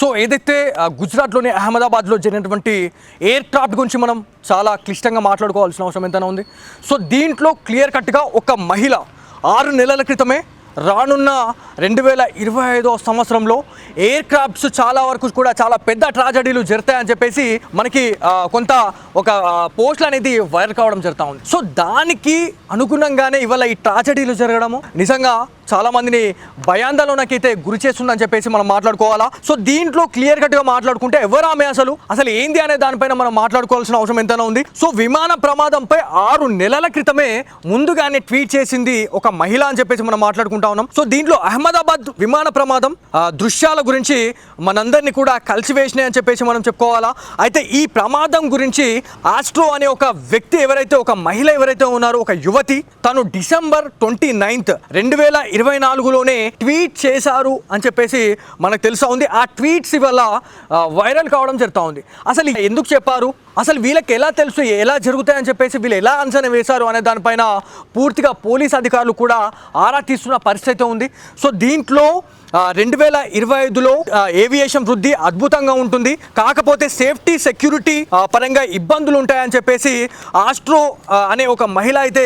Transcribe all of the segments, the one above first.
So ఏదైతే గుజరాత్లోని అహ్మదాబాద్లో జరిగినటువంటి ఎయిర్ క్రాఫ్ట్ గురించి మనం చాలా క్లిష్టంగా మాట్లాడుకోవాల్సిన అవసరం ఎంతైనా ఉంది. సో దీంట్లో క్లియర్ కట్గా ఒక మహిళ 6 నెలల క్రితమే రానున్న 2025వ సంవత్సరంలో ఎయిర్ క్రాఫ్ట్స్ చాలా వరకు కూడా చాలా పెద్ద ట్రాజడీలు జరుగుతాయని చెప్పేసి మనకి కొంత ఒక పోస్టులు అనేది వైరల్ కావడం జరుగుతూ ఉంది. సో దానికి అనుగుణంగానే ఇవాళ ఈ ట్రాజడీలు జరగడము నిజంగా చాలా మందిని భయాందోళనకైతే గురి చేస్తుందని చెప్పేసి మనం మాట్లాడుకోవాలా. సో దీంట్లో క్లియర్ కట్గా మాట్లాడుకుంటే ఎవరు ఆమె అసలు ఏంది అనే దానిపైన మనం మాట్లాడుకోవాల్సిన అవసరం ఎంతైనా ఉంది. సో విమాన ప్రమాదంపై 6 నెలల క్రితమే ముందుగానే ట్వీట్ చేసింది ఒక మహిళ అని చెప్పేసి మనం మాట్లాడుకుంటా ఉన్నాం. సో దీంట్లో అహ్మదాబాద్ విమాన ప్రమాదం దృశ్యాల గురించి మనందరినీ కూడా కలిసివేసినాయి అని చెప్పేసి మనం చెప్పుకోవాలా. అయితే ఈ ప్రమాదం గురించి ఆస్ట్రో అనే ఒక వ్యక్తి ఎవరైతే ఒక మహిళ ఎవరైతే ఉన్నారో ఒక యువతి తను డిసెంబర్ 29, 2024లోనే ట్వీట్ చేశారు అని చెప్పేసి మనకు తెలుసా ఉంది. ఆ ట్వీట్స్ వల్ల వైరల్ కావడం జరుగుతూ ఉంది. అసలు ఎందుకు చెప్పారు, అసలు వీళ్ళకి ఎలా తెలుసు, ఎలా జరుగుతాయని చెప్పేసి వీళ్ళు ఎలా అంచనా వేశారు అనే దానిపైన పూర్తిగా పోలీస్ అధికారులు కూడా ఆరా తీస్తున్న పరిస్థితి ఉంది. సో దీంట్లో 2025లో ఏవియేషన్ వృద్ధి అద్భుతంగా ఉంటుంది, కాకపోతే సేఫ్టీ సెక్యూరిటీ పరంగా ఇబ్బందులు ఉంటాయని చెప్పేసి ఆస్ట్రో అనే ఒక మహిళ అయితే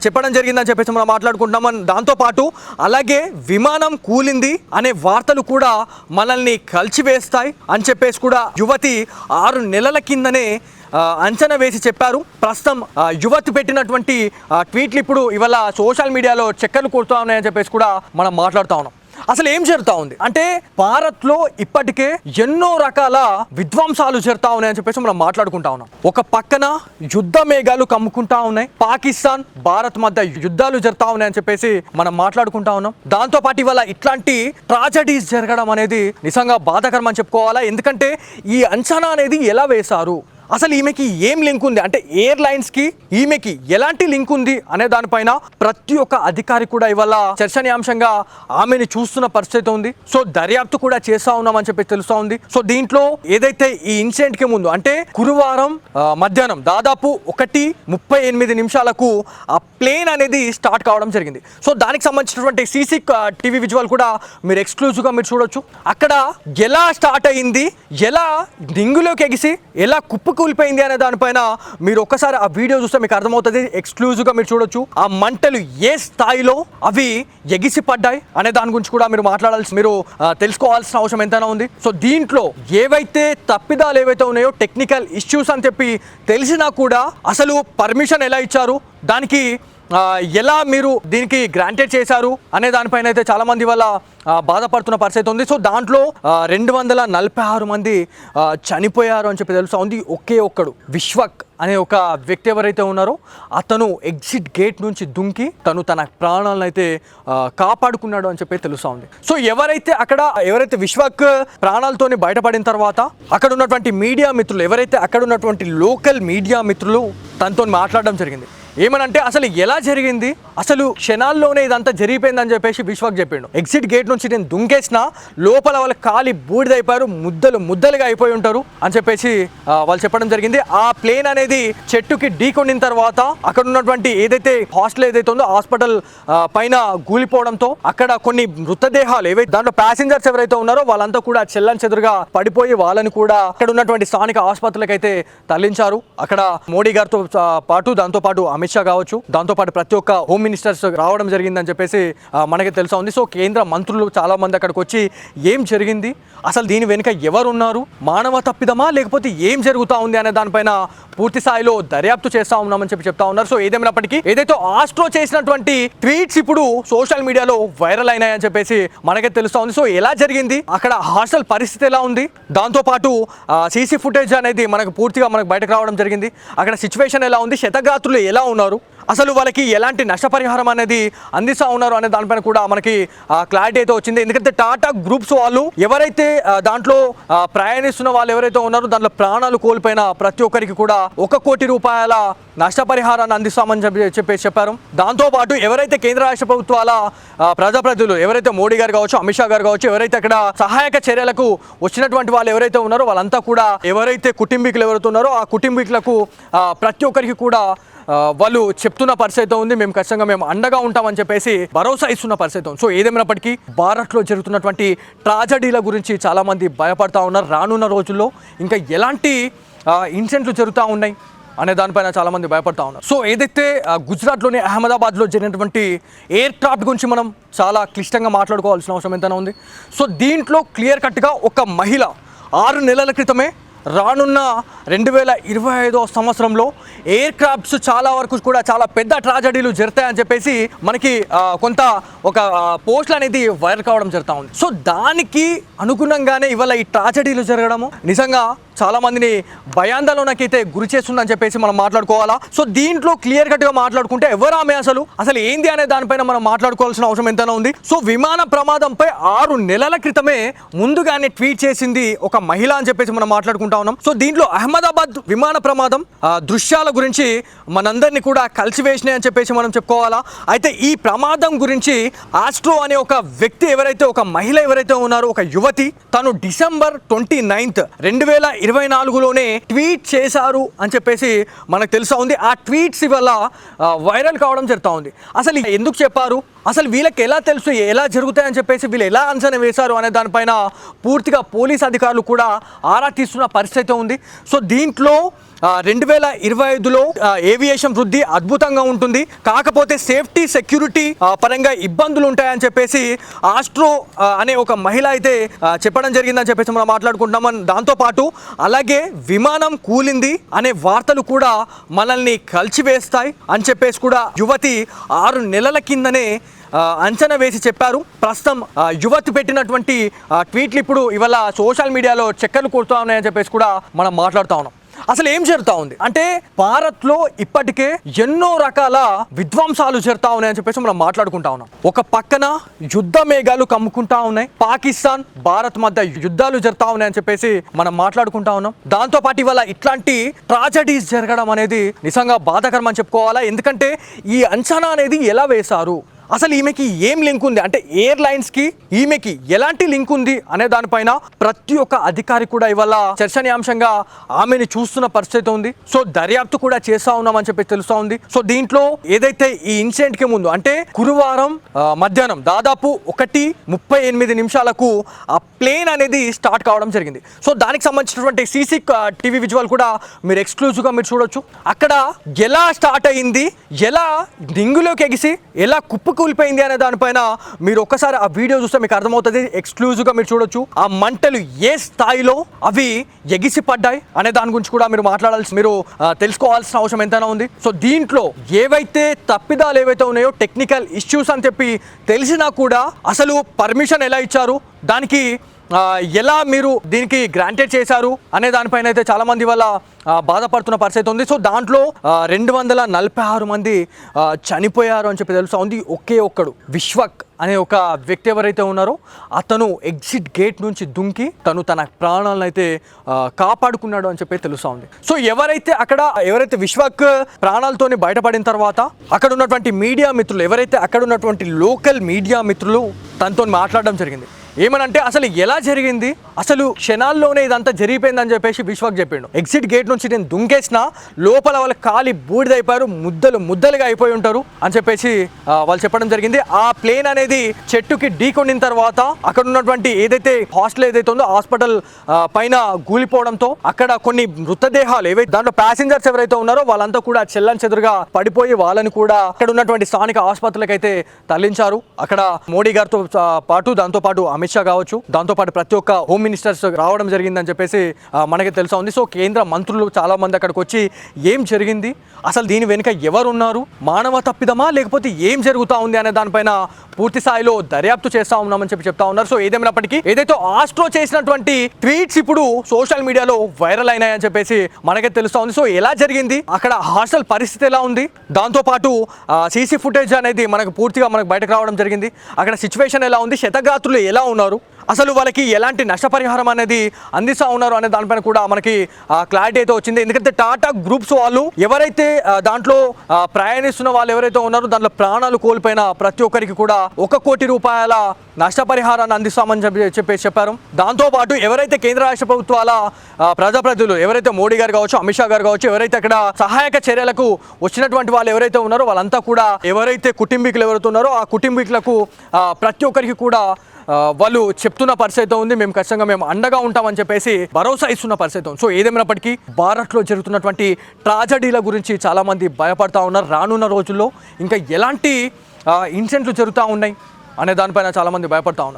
చెప్పడం జరిగిందని చెప్పేసి మనం మాట్లాడుకుంటున్నాం. దాంతోపాటు అలాగే విమానం కూలింది అనే వార్తలు కూడా మనల్ని కలిచివేస్తాయి అని చెప్పేసి కూడా యువతి 6 నెలల కిందనే అంచనా వేసి చెప్పారు. ప్రస్తుతం యువతి పెట్టినటువంటి ట్వీట్లు ఇప్పుడు ఇవాళ సోషల్ మీడియాలో చక్కర్లు కొడుతూ ఉన్నాయని చెప్పేసి కూడా మనం మాట్లాడుతూ ఉన్నాం. అసలు ఏం జరుగుతూ ఉంది అంటే భారత్లో ఇప్పటికే ఎన్నో రకాల విధ్వంసాలు జరుగుతూ ఉన్నాయని చెప్పేసి మనం మాట్లాడుకుంటా ఉన్నాం. ఒక పక్కన యుద్ధ మేఘాలు కమ్ముకుంటా ఉన్నాయి, పాకిస్తాన్ భారత్ మధ్య యుద్ధాలు జరుగుతూ ఉన్నాయని చెప్పేసి మనం మాట్లాడుకుంటా ఉన్నాం. దాంతోపాటు ఇవాళ ఇట్లాంటి ట్రాజడీస్ జరగడం అనేది నిజంగా బాధాకరం అని చెప్పుకోవాలా. ఎందుకంటే ఈ అంచనా అనేది ఎలా వేశారు, అసలు ఈమెకి ఏం లింక్ ఉంది అంటే ఎయిర్లైన్స్కి ఈమెకి ఎలాంటి లింక్ ఉంది అనే దానిపైన ప్రతి ఒక్క అధికారి కూడా ఇవాళ చర్చనీయాంశంగా ఆమెను చూస్తున్న పరిస్థితి ఉంది. సో దర్యాప్తు కూడా చేస్తా ఉన్నామని చెప్పి తెలుస్తా ఉంది. సో దీంట్లో ఏదైతే ఈ ఇన్సిడెంట్కి ముందు అంటే గురువారం మధ్యాహ్నం దాదాపు 1:38 ఆ ప్లేన్ అనేది స్టార్ట్ కావడం జరిగింది. సో దానికి సంబంధించినటువంటి సీసీ టీవీ విజువల్ కూడా మీరు ఎక్స్క్లూజివ్గా మీరు చూడొచ్చు. అక్కడ ఎలా స్టార్ట్ అయ్యింది, ఎలా డింగులోకి ఎగిసి ఎలా కూలిపోయింది అనే దానిపైన మీరు ఒక్కసారి ఆ వీడియో చూస్తే మీకు అర్థమవుతుంది. ఎక్స్క్లూజివ్గా మీరు చూడొచ్చు ఆ మంటలు ఏ స్థాయిలో అవి ఎగిసి పడ్డాయి అనే దాని గురించి కూడా మీరు తెలుసుకోవాల్సిన అవసరం ఎంతైనా ఉంది. సో దీంట్లో ఏవైతే తప్పిదాలు ఏవైతే ఉన్నాయో టెక్నికల్ ఇష్యూస్ అని చెప్పి తెలిసినా కూడా అసలు పర్మిషన్ ఎలా ఇచ్చారు, దానికి ఎలా మీరు దీనికి గ్రాంటెడ్ చేశారు అనే దానిపైన అయితే చాలా మంది వల్ల బాధపడుతున్న పరిస్థితి ఉంది. సో దాంట్లో 246 మంది చనిపోయారు అని చెప్పి తెలుసా ఉంది. ఒకే ఒక్కడు విశ్వక్ అనే ఒక వ్యక్తి ఎవరైతే ఉన్నారో అతను ఎగ్జిట్ గేట్ నుంచి దుంకి తన ప్రాణాలను అయితే కాపాడుకున్నాడు అని చెప్పి తెలుసా ఉంది. సో ఎవరైతే విశ్వక్ ప్రాణాలతోని బయటపడిన తర్వాత అక్కడ ఉన్నటువంటి మీడియా మిత్రులు ఎవరైతే అక్కడ ఉన్నటువంటి లోకల్ మీడియా మిత్రులు తనతో మాట్లాడడం జరిగింది. ఏమనంటే అసలు ఎలా జరిగింది, అసలు క్షణాల్లోనే ఇదంతా జరిగిపోయిందని చెప్పేసి విశ్వక్ చెప్పిండు. ఎగ్జిట్ గేట్ నుంచి నేను దుంకేసిన లోపల వాళ్ళు కాలి బూడిదైపోయారు, ముద్దలుగా అయిపోయి ఉంటారు అని చెప్పేసి వాళ్ళు చెప్పడం జరిగింది. ఆ ప్లేన్ అనేది చెట్టుకి ఢీకొనిన తర్వాత అక్కడ ఉన్నటువంటి ఏదైతే హాస్టల్ ఏదైతే ఉందో హాస్పిటల్ పైన కూలిపోవడంతో అక్కడ కొన్ని మృతదేహాలు ఏవైతే దాంట్లో ప్యాసింజర్స్ ఎవరైతే ఉన్నారో వాళ్ళంతా కూడా చెల్లని పడిపోయి వాళ్ళని కూడా అక్కడ ఉన్నటువంటి స్థానిక ఆసుపత్రులకు అయితే తరలించారు. అక్కడ మోడీ గారితో పాటు దాంతోపాటు అమిత్ షా కావచ్చు, దాంతోపాటు ప్రతి ఒక్క హోమ్ మినిస్టర్స్ రావడం జరిగిందని చెప్పేసి మనకి తెలుసా ఉంది. సో కేంద్ర మంత్రులు చాలా మంది అక్కడికి వచ్చి ఏం జరిగింది, అసలు దీని వెనుక ఎవరున్నారు, మానవ తప్పిదమా లేకపోతే ఏం జరుగుతూ ఉంది అనే దానిపైన పూర్తి స్థాయిలో దర్యాప్తు చేస్తా ఉన్నామని చెప్తా ఉన్నారు. సో ఏదేమైనప్పటికీ ఏదైతే ఆస్ట్రో చేసినటువంటి ట్వీట్స్ ఇప్పుడు సోషల్ మీడియాలో వైరల్ అయినాయని చెప్పేసి మనకే తెలుస్తా ఉంది. సో ఎలా జరిగింది, అక్కడ హాస్టల్ పరిస్థితి ఎలా ఉంది, దాంతోపాటు సీసీ ఫుటేజ్ అనేది మనకు పూర్తిగా బయటకు రావడం జరిగింది. అక్కడ సిచ్యువేషన్ ఎలా ఉంది, శతగాత్రులు ఎలా ఉన్నారు, అసలు వాళ్ళకి ఎలాంటి నష్టపరిహారం అనేది అందిస్తూ ఉన్నారు అనే దానిపైన కూడా మనకి క్లారిటీ అయితే వచ్చింది. ఎందుకంటే టాటా గ్రూప్స్ వాళ్ళు ఎవరైతే దాంట్లో ప్రయాణిస్తున్న వాళ్ళు ఎవరైతే ఉన్నారో దాంట్లో ప్రాణాలు కోల్పోయిన ప్రతి ఒక్కరికి కూడా 1 కోటి రూపాయల నష్టపరిహారాన్ని అందిస్తామని చెప్పారు. దాంతోపాటు ఎవరైతే కేంద్ర రాష్ట్ర ప్రభుత్వాల ప్రజాప్రతినిధులు ఎవరైతే మోడీ గారు కావచ్చు, అమిత్ షా గారు కావచ్చు, ఎవరైతే అక్కడ సహాయక చర్యలకు వచ్చినటువంటి వాళ్ళు ఎవరైతే ఉన్నారో వాళ్ళంతా కూడా ఎవరైతే కుటుంబీకులు ఎవరైతే ఉన్నారో ఆ కుటుంబీకులకు ప్రతి ఒక్కరికి కూడా వాళ్ళు చెప్తున్న పరిస్థితి ఉంది. మేము ఖచ్చితంగా మేము అండగా ఉంటామని చెప్పేసి భరోసా ఇస్తున్న పరిస్థితి ఉంది. సో ఏదేమైనప్పటికీ భారత్లో జరుగుతున్నటువంటి ట్రాజడీల గురించి చాలామంది భయపడతా ఉన్నారు. రానున్న రోజుల్లో ఇంకా ఎలాంటి ఇన్సిడెంట్లు జరుగుతూ ఉన్నాయి అనే దానిపైన చాలామంది భయపడతా ఉన్నారు. సో ఏదైతే గుజరాత్లోని అహ్మదాబాద్లో జరిగినటువంటి ఎయిర్ క్రాఫ్ట్ గురించి మనం చాలా క్లిష్టంగా మాట్లాడుకోవాల్సిన అవసరం ఎంతైనా ఉంది. సో దీంట్లో క్లియర్ కట్గా ఒక మహిళ 6 నెలల క్రితమే రానున్న 2025వ సంవత్సరంలో ఎయిర్ క్రాఫ్ట్స్ చాలా వరకు కూడా చాలా పెద్ద ట్రాజడీలు జరుగుతాయని చెప్పేసి మనకి కొంత ఒక పోస్టులు అనేది వైరల్ కావడం జరుగుతూ ఉంది. సో దానికి అనుగుణంగానే ఇవాళ ఈ ట్రాజడీలు జరగడము నిజంగా చాలా మందిని భయాందోళనకైతే గురి చేస్తుందని చెప్పేసి మనం మాట్లాడుకోవాలా. సో దీంట్లో క్లియర్ కట్గా మాట్లాడుకుంటే ఎవరు ఆమె అసలు ఏంది అనే దానిపైన మనం మాట్లాడుకోవాల్సిన అవసరం ఎంతైనా ఉంది. సో విమాన ప్రమాదంపై 6 నెలల క్రితమే ముందుగానే ట్వీట్ చేసింది ఒక మహిళ అని చెప్పేసి మనం మాట్లాడుకుంటా ఉన్నాం. సో దీంట్లో అహ్మదాబాద్ విమాన ప్రమాదం దృశ్యాల గురించి మనందరినీ కూడా కలిసివేసినాయి అని చెప్పేసి మనం చెప్పుకోవాలా. అయితే ఈ ప్రమాదం గురించి ఆస్ట్రో అనే ఒక వ్యక్తి ఎవరైతే ఒక మహిళ ఎవరైతే ఉన్నారో ఒక యువతి తను డిసెంబర్ 29, 2024లోనే ట్వీట్ చేశారు అని చెప్పేసి మనకు తెలుసా ఉంది. ఆ ట్వీట్స్ వల్ల వైరల్ కావడం జరుగుతూ ఉంది. అసలు ఎందుకు చెప్పారు, అసలు వీళ్ళకి ఎలా తెలుసు, ఎలా జరుగుతాయని చెప్పేసి వీళ్ళు ఎలా అంచనా వేశారు అనే దానిపైన పూర్తిగా పోలీస్ అధికారులు కూడా ఆరా తీస్తున్న పరిస్థితి ఉంది. సో దీంట్లో 2025లో ఏవియేషన్ వృద్ధి అద్భుతంగా ఉంటుంది, కాకపోతే సేఫ్టీ సెక్యూరిటీ పరంగా ఇబ్బందులు ఉంటాయని చెప్పేసి ఆస్ట్రో అనే ఒక మహిళ అయితే చెప్పడం జరిగిందని చెప్పేసి మనం మాట్లాడుకుంటున్నాం. దాంతోపాటు అలాగే విమానం కూలింది అనే వార్తలు కూడా మనల్ని కలిచివేస్తాయి అని చెప్పేసి కూడా యువతి 6 నెలల కిందనే అంచనా వేసి చెప్పారు. ప్రస్తుతం యువతి పెట్టినటువంటి ట్వీట్లు ఇప్పుడు ఇవాళ సోషల్ మీడియాలో చక్కర్లు కొడుతూ ఉన్నాయని చెప్పేసి కూడా మనం మాట్లాడుతూ ఉన్నాం. అసలు ఏం జరుగుతూ ఉంది అంటే భారత్లో ఇప్పటికే ఎన్నో రకాల విధ్వంసాలు జరుగుతూ ఉన్నాయని చెప్పేసి మనం మాట్లాడుకుంటా ఉన్నాం. ఒక పక్కన యుద్ధ మేఘాలు కమ్ముకుంటా ఉన్నాయి, పాకిస్తాన్ భారత్ మధ్య యుద్ధాలు జరుగుతూ ఉన్నాయని చెప్పేసి మనం మాట్లాడుకుంటా ఉన్నాం. దాంతోపాటు ఇవాళ ఇట్లాంటి ట్రాజడీస్ జరగడం అనేది నిజంగా బాధాకరం అని చెప్పుకోవాలా. ఎందుకంటే ఈ అంచనా అనేది ఎలా వేశారు, అసలు ఈమెకి ఏం లింక్ ఉంది అంటే ఎయిర్లైన్స్కి ఈమెకి ఎలాంటి లింక్ ఉంది అనే దానిపైన ప్రతి ఒక్క అధికారి కూడా ఇవాళ చర్చనీయాంశంగా ఆమెను చూస్తున్న పరిస్థితి ఉంది. సో దర్యాప్తు కూడా చేస్తా ఉన్నామని చెప్పి తెలుస్తా ఉంది. సో దీంట్లో ఏదైతే ఈ ఇన్సిడెంట్కి ముందు అంటే గురువారం మధ్యాహ్నం దాదాపు 1:38 ఆ ప్లేన్ అనేది స్టార్ట్ కావడం జరిగింది. సో దానికి సంబంధించినటువంటి సీసీ టీవీ విజువల్ కూడా మీరు ఎక్స్క్లూజివ్గా మీరు చూడొచ్చు. అక్కడ ఎలా స్టార్ట్ అయ్యింది, ఎలా డింగులోకి ఎగిసి ఎలా కూలిపోయింది అనే దానిపైన మీరు ఒక్కసారి ఆ వీడియో చూస్తే మీకు అర్థమవుతుంది. ఎక్స్క్లూజివ్గా మీరు చూడొచ్చు ఆ మంటలు ఏ స్థాయిలో అవి ఎగిసి పడ్డాయి అనే దాని గురించి కూడా మీరు తెలుసుకోవాల్సిన అవసరం ఎంతైనా ఉంది. సో దీంట్లో ఏవైతే తప్పిదాలు ఏవైతే ఉన్నాయో టెక్నికల్ ఇష్యూస్ అని చెప్పి తెలిసినా కూడా అసలు పర్మిషన్ ఎలా ఇచ్చారు, దానికి ఎలా మీరు దీనికి గ్రాంటెడ్ చేశారు అనే దానిపైన అయితే చాలా మంది వల్ల బాధపడుతున్న పరిస్థితి ఉంది. సో దాంట్లో 246 మంది చనిపోయారు అని చెప్పి తెలుసా ఉంది. ఒకే ఒక్కడు విశ్వక్ అనే ఒక వ్యక్తి ఎవరైతే ఉన్నారో అతను ఎగ్జిట్ గేట్ నుంచి దుంకి తన ప్రాణాలను అయితే కాపాడుకున్నాడు అని చెప్పి తెలుసా ఉంది. సో ఎవరైతే విశ్వక్ ప్రాణాలతోని బయటపడిన తర్వాత అక్కడ ఉన్నటువంటి మీడియా మిత్రులు ఎవరైతే అక్కడ ఉన్నటువంటి లోకల్ మీడియా మిత్రులు తనతో మాట్లాడడం జరిగింది. ఏమనంటే అసలు ఎలా జరిగింది, అసలు క్షణాల్లోనే ఇదంతా జరిగిపోయిందని చెప్పేసి విశ్వక్ చెప్పిండు. ఎగ్జిట్ గేట్ నుంచి నేను దుంకేసిన లోపల వాళ్ళు కాలి బూడిదైపోయారు, ముద్దలుగా అయిపోయి ఉంటారు అని చెప్పేసి వాళ్ళు చెప్పడం జరిగింది. ఆ ప్లేన్ అనేది చెట్టుకి ఢీకొనిన తర్వాత అక్కడ ఉన్నటువంటి ఏదైతే హాస్టల్ ఏదైతే ఉందో హాస్పిటల్ పైన కూలిపోవడంతో అక్కడ కొన్ని మృతదేహాలు ఏవైతే దాంట్లో ప్యాసింజర్స్ ఎవరైతే ఉన్నారో వాళ్ళంతా కూడా చెల్లని పడిపోయి వాళ్ళని కూడా అక్కడ ఉన్నటువంటి స్థానిక ఆసుపత్రులకు అయితే తరలించారు. అక్కడ మోడీ గారితో పాటు దాంతోపాటు అమిత్ షా కావచ్చు, దాంతోపాటు ప్రతి ఒక్క హోమ్ మినిస్టర్స్ రావడం జరిగిందని చెప్పేసి మనకి తెలుసా ఉంది. సో కేంద్ర మంత్రులు చాలా మంది అక్కడికి వచ్చి ఏం జరిగింది, అసలు దీని వెనుక ఎవరున్నారు, మానవ తప్పిదమా లేకపోతే ఏం జరుగుతూ ఉంది అనే దానిపైన పూర్తి స్థాయిలో దర్యాప్తు చేస్తా ఉన్నామని చెప్తా ఉన్నారు. సో ఏదేమైనప్పటికీ ఏదైతే ఆస్ట్రో చేసినటువంటి ట్వీట్స్ ఇప్పుడు సోషల్ మీడియాలో వైరల్ అయినాయని చెప్పేసి మనకే తెలుస్తా ఉంది. సో ఎలా జరిగింది, అక్కడ హాస్టల్ పరిస్థితి ఎలా ఉంది, దాంతోపాటు సీసీ ఫుటేజ్ అనేది మనకు పూర్తిగా బయటకు రావడం జరిగింది. అక్కడ సిచ్యువేషన్ ఎలా ఉంది, శతగాత్రులు ఎలా ఉన్నారు, అసలు వాళ్ళకి ఎలాంటి నష్టపరిహారం అనేది అందిస్తూ ఉన్నారు అనే దానిపైన కూడా మనకి క్లారిటీ అయితే వచ్చింది. ఎందుకంటే టాటా గ్రూప్స్ వాళ్ళు ఎవరైతే దాంట్లో ప్రయాణిస్తున్న వాళ్ళు ఎవరైతే ఉన్నారో దాంట్లో ప్రాణాలు కోల్పోయిన ప్రతి ఒక్కరికి కూడా 1 కోటి రూపాయల నష్టపరిహారాన్ని అందిస్తామని చెప్పేసి చెప్పారు. దాంతోపాటు ఎవరైతే కేంద్ర రాష్ట్ర ప్రభుత్వాల ప్రజాప్రతినిధులు ఎవరైతే మోడీ గారు కావచ్చు, అమిత్ షా గారు కావచ్చు, ఎవరైతే అక్కడ సహాయక చర్యలకు వచ్చినటువంటి వాళ్ళు ఎవరైతే ఉన్నారో వాళ్ళంతా కూడా ఎవరైతే కుటుంబీకులు ఎవరైతే ఉన్నారో ఆ కుటుంబీకులకు ప్రతి ఒక్కరికి కూడా వాళ్ళు చెప్తున్న పరిస్థితి ఉంది, మేము ఖచ్చితంగా మేము అండగా ఉంటామని చెప్పేసి భరోసా ఇస్తున్న పరిస్థితి ఉంది. సో ఏదేమైనప్పటికీ భారత్లో జరుగుతున్నటువంటి ట్రాజడీల గురించి చాలామంది భయపడతా ఉన్నారు. రానున్న రోజుల్లో ఇంకా ఎలాంటి ఇన్సిడెంట్లు జరుగుతూ ఉన్నాయి అనే దానిపైన చాలామంది భయపడతా ఉన్నారు.